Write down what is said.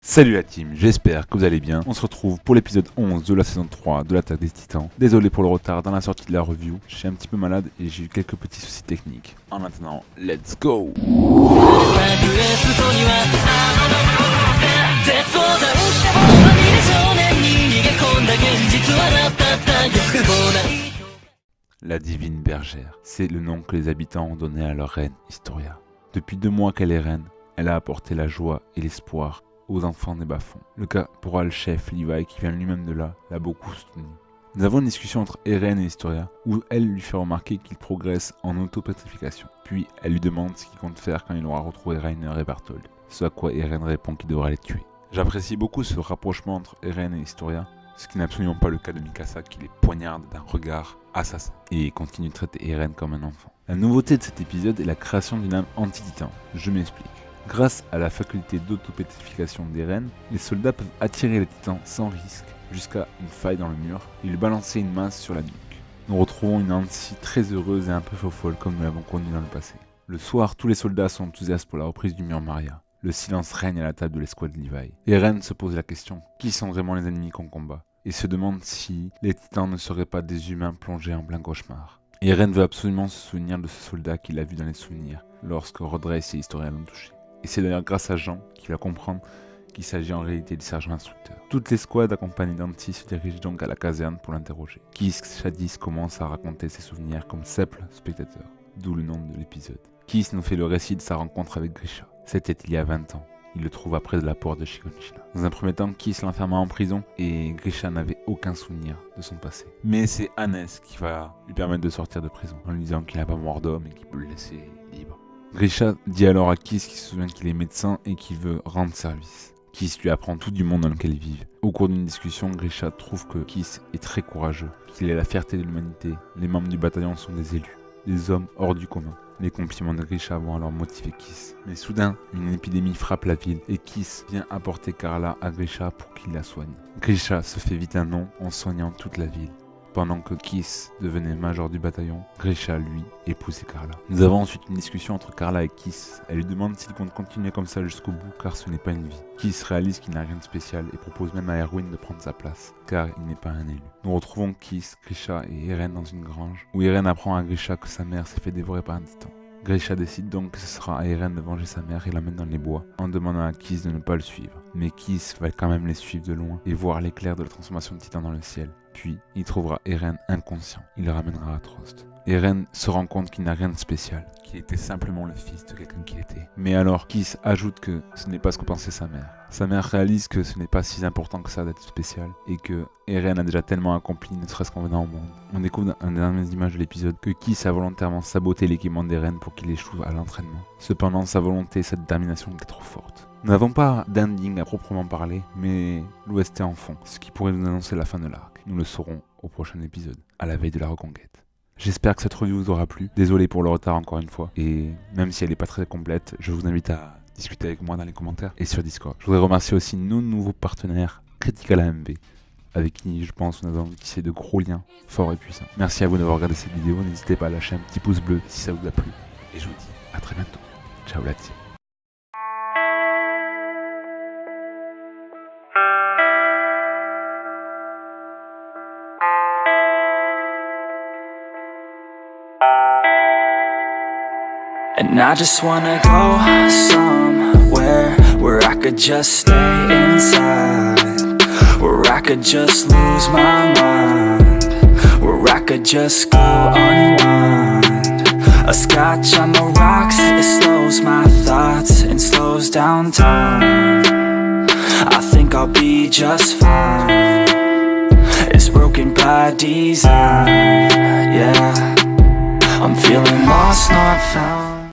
Salut la team, j'espère que vous allez bien. On se retrouve pour l'épisode 11 de la saison 3 de l'Attaque des Titans. Désolé pour le retard dans la sortie de la review, je suis un petit peu malade et j'ai eu quelques petits soucis techniques. En maintenant, let's go! La divine bergère, c'est le nom que les habitants ont donné à leur reine Historia. Depuis 2 mois qu'elle est reine, elle a apporté la joie et l'espoir aux enfants des bas-fonds. Le caporal chef Levi, qui vient lui-même de là, l'a beaucoup soutenu. Nous avons une discussion entre Eren et Historia, où elle lui fait remarquer qu'il progresse en autopétrification. Puis elle lui demande ce qu'il compte faire quand il aura retrouvé Reiner et Berthold. Ce à quoi Eren répond qu'il devra les tuer. J'apprécie beaucoup ce rapprochement entre Eren et Historia, ce qui n'est absolument pas le cas de Mikasa qui les poignarde d'un regard assassin et continue de traiter Eren comme un enfant. La nouveauté de cet épisode est la création d'une âme anti-titan. Je m'explique. Grâce à la faculté d'autopétrification d'Eren, les soldats peuvent attirer les titans sans risque jusqu'à une faille dans le mur et lui balancer une masse sur la nuque. Nous retrouvons une Hansi très heureuse et un peu faux-folle comme nous l'avons connu dans le passé. Le soir, tous les soldats sont enthousiastes pour la reprise du mur Maria. Le silence règne à la table de l'escouade Levi. Eren se pose la question, qui sont vraiment les ennemis qu'on combat? Et se demande si les titans ne seraient pas des humains plongés en plein cauchemar. Eren veut absolument se souvenir de ce soldat qu'il a vu dans les souvenirs lorsque Rodrace et Historia l'ont touché. Et c'est d'ailleurs grâce à Jean qu'il va comprendre qu'il s'agit en réalité du sergent instructeur. Toute l'escouade accompagnée d'Anti se dirige donc à la caserne pour l'interroger. Kiss jadis commence à raconter ses souvenirs comme simple spectateur, d'où le nom de l'épisode. Kiss nous fait le récit de sa rencontre avec Grisha. C'était il y a 20 ans. Il le trouva près de la porte de Shiganshina. Dans un premier temps, Kiss l'enferma en prison et Grisha n'avait aucun souvenir de son passé. Mais c'est Hannes qui va lui permettre de sortir de prison en lui disant qu'il n'a pas mort d'homme et qu'il peut le laisser libre. Grisha dit alors à Kiss qu'il se souvient qu'il est médecin et qu'il veut rendre service. Kiss lui apprend tout du monde dans lequel ils vivent. Au cours d'une discussion, Grisha trouve que Kiss est très courageux, qu'il est la fierté de l'humanité. Les membres du bataillon sont des élus, des hommes hors du commun. Les compliments de Grisha vont alors motiver Kiss. Mais soudain, une épidémie frappe la ville et Kiss vient apporter Carla à Grisha pour qu'il la soigne. Grisha se fait vite un nom en soignant toute la ville. Pendant que Kiss devenait major du bataillon, Grisha, lui, épousait Carla. Nous avons ensuite une discussion entre Carla et Kiss. Elle lui demande s'il compte continuer comme ça jusqu'au bout car ce n'est pas une vie. Kiss réalise qu'il n'a rien de spécial et propose même à Erwin de prendre sa place car il n'est pas un élu. Nous retrouvons Kiss, Grisha et Eren dans une grange où Eren apprend à Grisha que sa mère s'est fait dévorer par un titan. Grisha décide donc que ce sera à Eren de venger sa mère et l'emmène dans les bois en demandant à Kiss de ne pas le suivre. Mais Kiss va quand même les suivre de loin et voir l'éclair de la transformation de titan dans le ciel. Puis, il trouvera Eren inconscient. Il le ramènera à Trost. Eren se rend compte qu'il n'a rien de spécial, qu'il était simplement le fils de quelqu'un qu'il était. Mais alors, Kiss ajoute que ce n'est pas ce que pensait sa mère. Sa mère réalise que ce n'est pas si important que ça d'être spécial, et que Eren a déjà tellement accompli, ne serait-ce qu'en venant au monde. On découvre dans les dernières images de l'épisode que Kiss a volontairement saboté l'équipement d'Eren pour qu'il échoue à l'entraînement. Cependant, sa volonté et sa détermination étaient trop fortes. Nous n'avons pas d'ending à proprement parler, mais l'OST en fond, ce qui pourrait nous annoncer la fin de l'arc. Nous le saurons au prochain épisode, à la veille de la reconquête. J'espère que cette review vous aura plu. Désolé pour le retard encore une fois. Et même si elle n'est pas très complète, je vous invite à discuter avec moi dans les commentaires et sur Discord. Je voudrais remercier aussi nos nouveaux partenaires, Critical AMV, avec qui je pense nous avons tissé de gros liens forts et puissants. Merci à vous d'avoir regardé cette vidéo. N'hésitez pas à lâcher un petit pouce bleu si ça vous a plu. Et je vous dis à très bientôt. Ciao la team. And I just wanna go somewhere where I could just stay inside, where I could just lose my mind, where I could just go unwind. A scotch on the rocks, it slows my thoughts and slows down time. I think I'll be just fine. It's broken by design, yeah. I'm feeling lost, not found.